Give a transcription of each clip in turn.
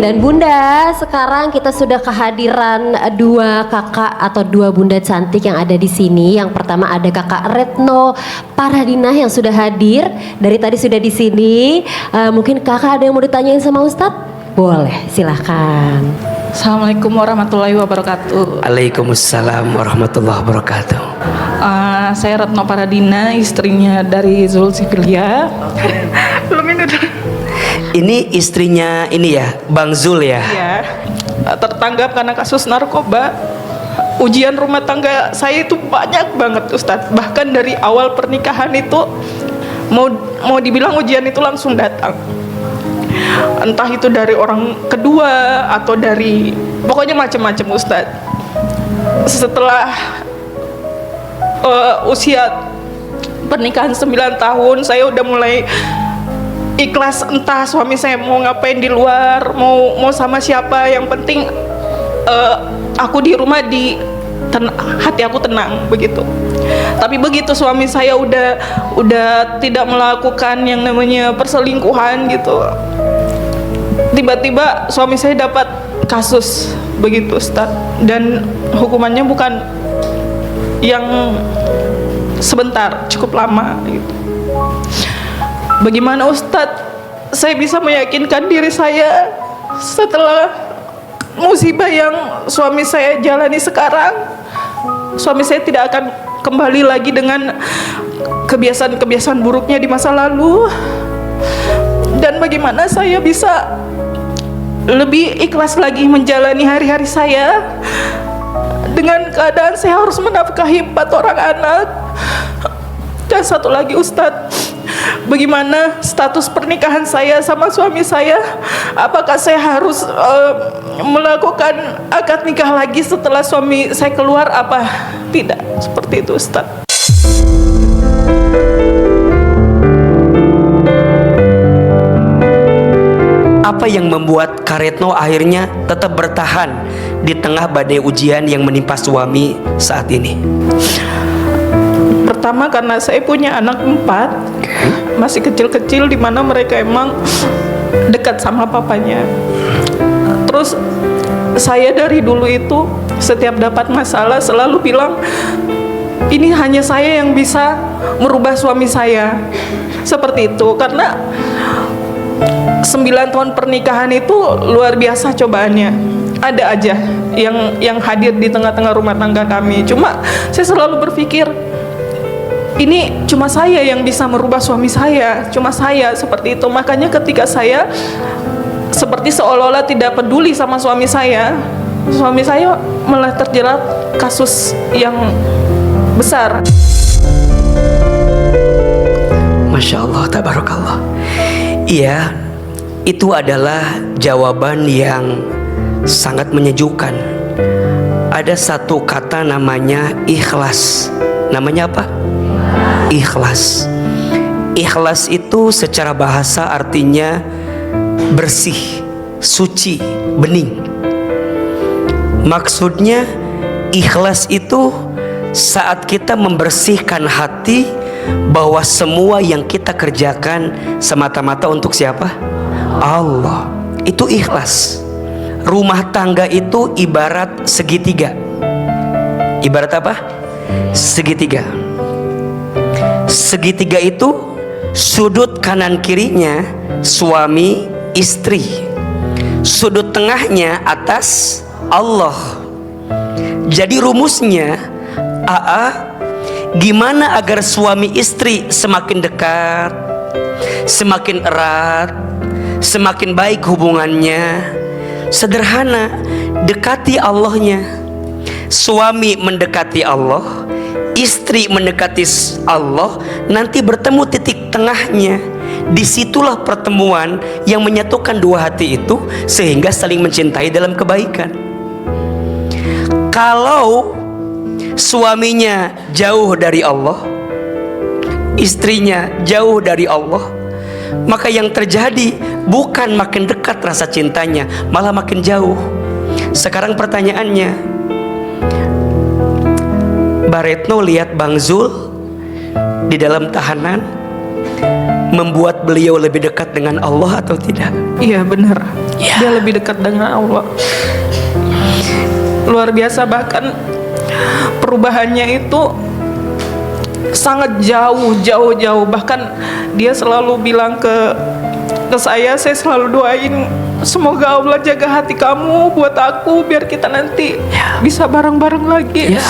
Dan Bunda, sekarang kita sudah kehadiran dua kakak atau dua bunda cantik yang ada di sini. Yang pertama ada Kakak Retno Paradina yang sudah hadir dari tadi sudah di sini. Mungkin kakak ada yang mau ditanyain sama Ustadz? Boleh, silahkan. Assalamualaikum warahmatullahi wabarakatuh. Waalaikumsalam warahmatullahi wabarakatuh. Saya Retno Paradina, istrinya dari Zulkiflia. Belum ini udah. Ini istrinya ini ya, Bang Zul ya? Iya. Tertanggap karena kasus narkoba. Ujian rumah tangga saya itu banyak banget Ustadz. Bahkan dari awal pernikahan itu mau dibilang ujian itu langsung datang. Entah itu dari orang kedua atau dari pokoknya macam-macam Ustadz. Setelah usia pernikahan 9 tahun saya udah mulai ikhlas, entah suami saya mau ngapain di luar, mau sama siapa, yang penting aku di rumah hati aku tenang begitu. Tapi begitu suami saya udah tidak melakukan yang namanya perselingkuhan gitu, tiba-tiba suami saya dapat kasus begitu Ustaz, dan hukumannya bukan yang sebentar, cukup lama gitu. Bagaimana Ustadz saya bisa meyakinkan diri saya setelah musibah yang suami saya jalani sekarang, suami saya tidak akan kembali lagi dengan kebiasaan-kebiasaan buruknya di masa lalu? Dan bagaimana saya bisa lebih ikhlas lagi menjalani hari-hari saya dengan keadaan saya harus menafkahi 4 orang anak? Dan satu lagi Ustadz, bagaimana status pernikahan saya sama suami saya? Apakah saya harus melakukan akad nikah lagi setelah suami saya keluar apa tidak? Seperti itu Ustadz. Apa yang membuat Kak Retno akhirnya tetap bertahan di tengah badai ujian yang menimpa suami saat ini? Pertama karena saya punya anak 4, masih kecil-kecil, di mana mereka emang dekat sama papanya. Terus saya dari dulu itu setiap dapat masalah selalu bilang ini hanya saya yang bisa merubah suami saya. Seperti itu, karena 9 tahun pernikahan itu luar biasa cobaannya. Ada aja yang hadir di tengah-tengah rumah tangga kami. Cuma saya selalu berpikir ini cuma saya yang bisa merubah suami saya, cuma saya, seperti itu. Makanya ketika saya seperti seolah-olah tidak peduli sama suami saya malah terjerat kasus yang besar. Masya Allah, tabarakallah. Iya, itu adalah jawaban yang sangat menyejukkan. Ada satu kata namanya ikhlas. Namanya apa? Ikhlas. Ikhlas itu secara bahasa artinya bersih, suci, bening. Maksudnya ikhlas itu saat kita membersihkan hati bahwa semua yang kita kerjakan semata-mata untuk siapa? Allah. Itu ikhlas. Rumah tangga itu ibarat segitiga. Ibarat apa? Segitiga. Segitiga itu sudut kanan kirinya suami istri, sudut tengahnya atas Allah. Jadi rumusnya gimana agar suami istri semakin dekat, semakin erat, semakin baik hubungannya? Sederhana, dekati Allahnya. Suami mendekati Allah, istri mendekati Allah, nanti bertemu titik tengahnya. Disitulah pertemuan yang menyatukan dua hati itu sehingga saling mencintai dalam kebaikan. Kalau suaminya jauh dari Allah, istrinya jauh dari Allah, maka yang terjadi bukan makin dekat rasa cintanya, malah makin jauh. Sekarang pertanyaannya, Mbak Retno lihat Bang Zul di dalam tahanan, membuat beliau lebih dekat dengan Allah atau tidak? Iya benar. Ya. Dia lebih dekat dengan Allah. Luar biasa, bahkan perubahannya itu sangat jauh. Bahkan dia selalu bilang ke saya selalu doain semoga Allah jaga hati kamu buat aku biar kita nanti bisa bareng-bareng lagi. Ya.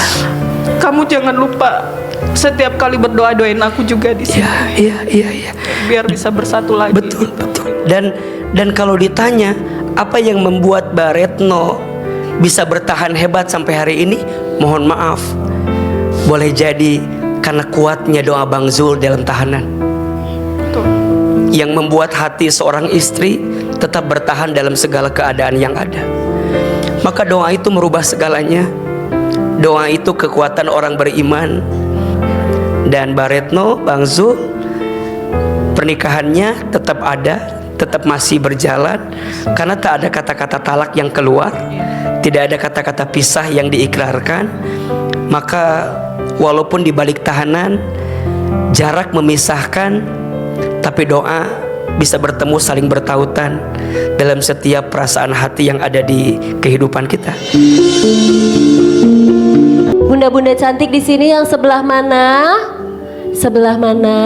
Kamu jangan lupa setiap kali berdoa doain aku juga di sini. Iya. Biar bisa bersatu lagi. Betul. Dan kalau ditanya apa yang membuat Mbak Retno bisa bertahan hebat sampai hari ini, mohon maaf, boleh jadi karena kuatnya doa Bang Zul dalam tahanan, Betul. yang membuat hati seorang istri tetap bertahan dalam segala keadaan yang ada. Maka doa itu merubah segalanya. Doa itu kekuatan orang beriman. Dan Mbak Retno, Bang Zul, pernikahannya tetap ada, tetap masih berjalan, karena tak ada kata-kata talak yang keluar, tidak ada kata-kata pisah yang diikrarkan. Maka walaupun di balik tahanan jarak memisahkan, tapi doa bisa bertemu, saling bertautan dalam setiap perasaan hati yang ada di kehidupan kita. Bunda-bunda cantik di sini yang sebelah mana? Sebelah mana?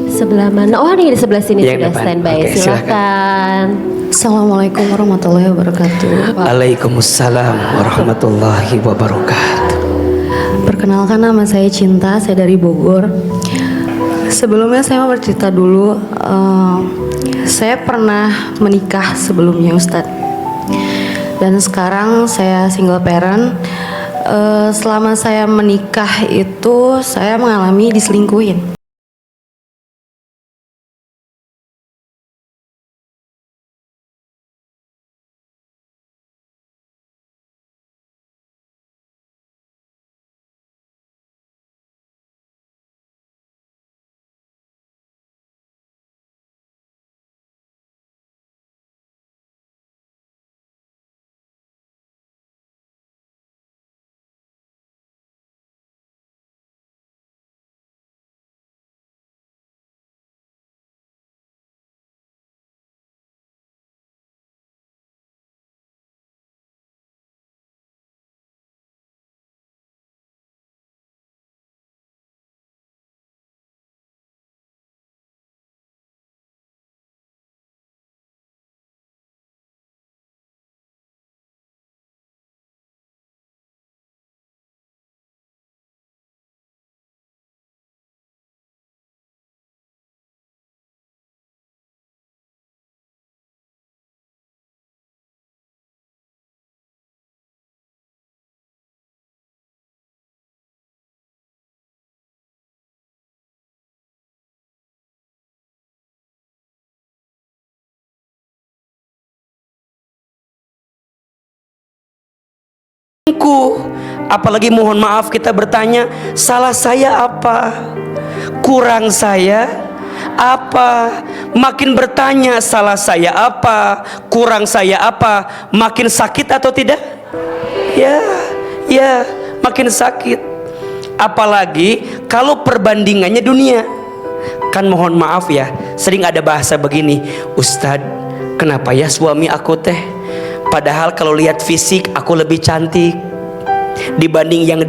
Sebelah mana? Oh, ini di sebelah sini Yang sudah depan. standby. Oke, Silakan. Assalamualaikum warahmatullahi wabarakatuh. Waalaikumsalam warahmatullahi wabarakatuh. Perkenalkan, nama saya Cinta, saya dari Bogor. Sebelumnya saya mau bercerita dulu. Saya pernah menikah sebelumnya, Ustadz. Dan sekarang saya single parent. Selama saya menikah itu saya mengalami diselingkuhin. Apalagi mohon maaf kita bertanya, salah saya apa? Kurang saya apa? Makin bertanya salah saya apa? Kurang saya apa? Makin sakit atau tidak? Ya, makin sakit. Apalagi kalau perbandingannya dunia. Kan mohon maaf ya, sering ada bahasa begini, Ustadz, kenapa ya suami aku teh? Padahal kalau lihat fisik aku lebih cantik dibanding yang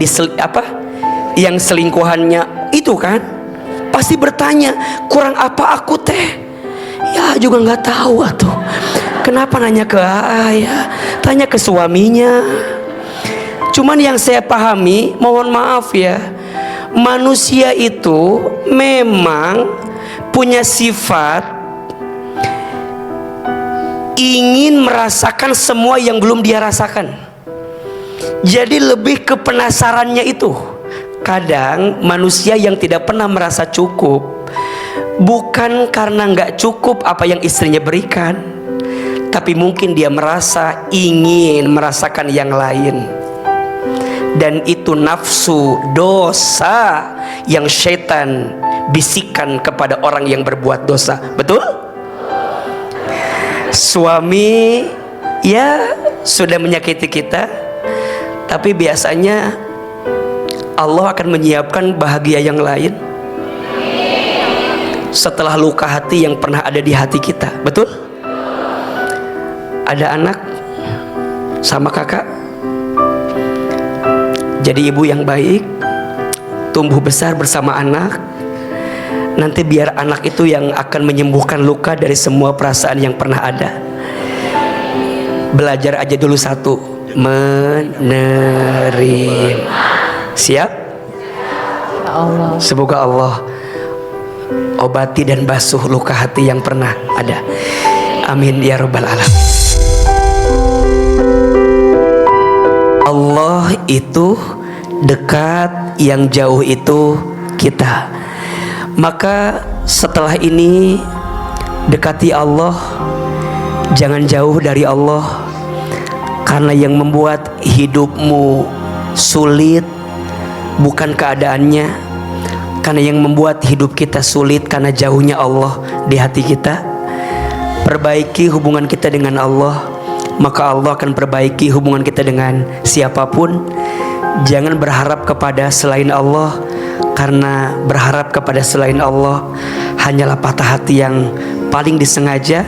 yang selingkuhannya itu kan. Pasti bertanya, kurang apa aku teh? Ya juga nggak tahu atuh. Kenapa nanya ke ya? Tanya ke suaminya. Cuman yang saya pahami, mohon maaf ya, manusia itu memang punya sifat ingin merasakan semua yang belum dia rasakan. Jadi lebih ke penasarannya itu. Kadang manusia yang tidak pernah merasa cukup, bukan karena nggak cukup apa yang istrinya berikan, tapi mungkin dia merasa ingin merasakan yang lain. Dan itu nafsu, dosa yang syaitan bisikan kepada orang yang berbuat dosa. Betul? Suami ya sudah menyakiti kita, tapi biasanya Allah akan menyiapkan bahagia yang lain. setelah luka hati yang pernah ada di hati kita. Betul? Ada anak sama kakak, jadi ibu yang baik, tumbuh besar bersama anak. Nanti biar anak itu yang akan menyembuhkan luka dari semua perasaan yang pernah ada. Belajar aja dulu satu, menerima. Siap? Ya Allah. Semoga Allah obati dan basuh luka hati yang pernah ada. Amin ya rabbal alamin. Allah itu dekat, yang jauh itu kita. Maka setelah ini dekati Allah, jangan jauh dari Allah. Karena yang membuat hidupmu sulit bukan keadaannya, karena yang membuat hidup kita sulit karena jauhnya Allah di hati kita. Perbaiki hubungan kita dengan Allah, maka Allah akan perbaiki hubungan kita dengan siapapun. Jangan berharap kepada selain Allah, karena berharap kepada selain Allah hanyalah patah hati yang paling disengaja,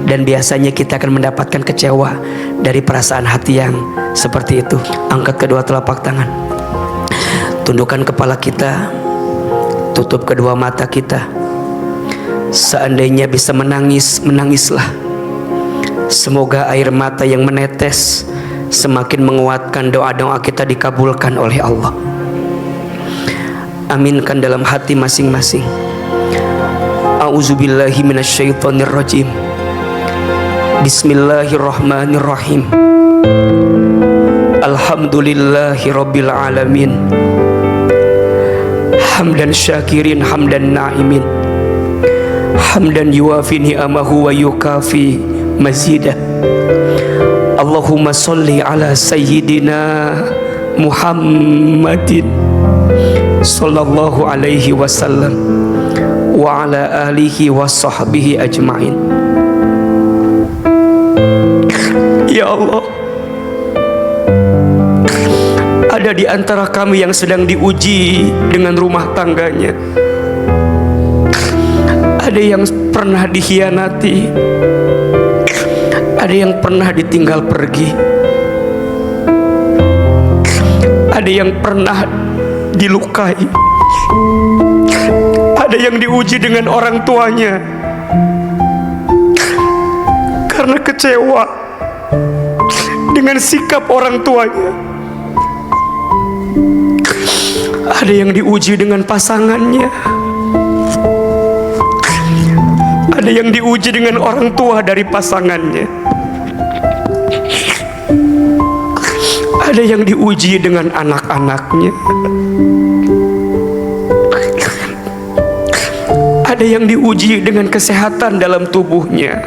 dan biasanya kita akan mendapatkan kecewa dari perasaan hati yang seperti itu. Angkat kedua telapak tangan, tundukkan kepala kita, tutup kedua mata kita. Seandainya bisa menangis, menangislah. Semoga air mata yang menetes semakin menguatkan doa-doa kita dikabulkan oleh Allah. Aminkan dalam hati masing-masing. A'udzubillahi minasyaitonirrajim. Bismillahirrahmanirrahim. Alhamdulillahi rabbil alamin. Hamdan syakirin hamdan na'imin. Hamdan yuwafi ni'amahu wa yukafi mazidah. Allahumma salli ala sayyidina Muhammadin sallallahu alaihi wasallam wa ala alihi wa sahbihi ajma'in. Ya Allah, ada di antara kami yang sedang diuji dengan rumah tangganya. Ada yang pernah dikhianati, ada yang pernah ditinggal pergi, ada yang pernah dilukai, ada yang diuji dengan orang tuanya karena kecewa dengan sikap orang tuanya. Ada yang diuji dengan pasangannya, ada yang diuji dengan orang tua dari pasangannya, ada yang diuji dengan anak-anaknya, ada yang diuji dengan kesehatan dalam tubuhnya,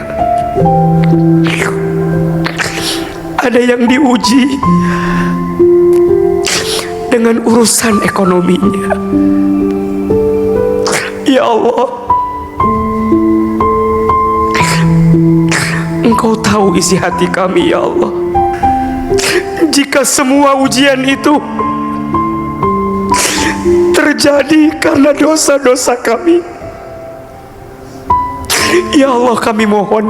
ada yang diuji dengan urusan ekonominya. Ya Allah, Engkau tahu isi hati kami, ya Allah. Jika semua ujian itu terjadi karena dosa-dosa kami, ya Allah, kami mohon,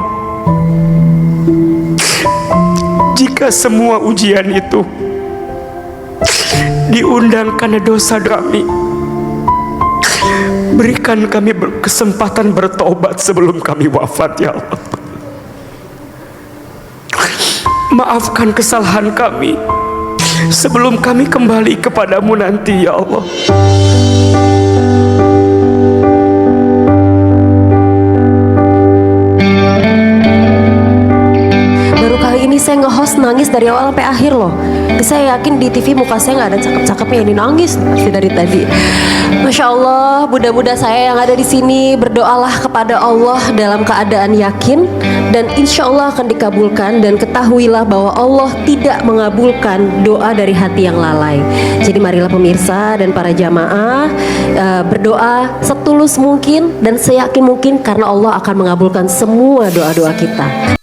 jika semua ujian itu diundang karena dosa kami, berikan kami kesempatan bertobat sebelum kami wafat, ya Allah. Maafkan kesalahan kami sebelum kami kembali kepadamu nanti, ya Allah. Baru kali ini saya nge-host nangis dari awal sampai akhir loh. Saya yakin di TV muka saya nggak ada cakep-cakepnya, ini nangis dari tadi. Masya Allah, bunda-bunda saya yang ada di sini, berdoalah kepada Allah dalam keadaan yakin, dan insya Allah akan dikabulkan. Dan ketahuilah bahwa Allah tidak mengabulkan doa dari hati yang lalai. Jadi marilah pemirsa dan para jamaah berdoa setulus mungkin dan seyakin mungkin, karena Allah akan mengabulkan semua doa-doa kita.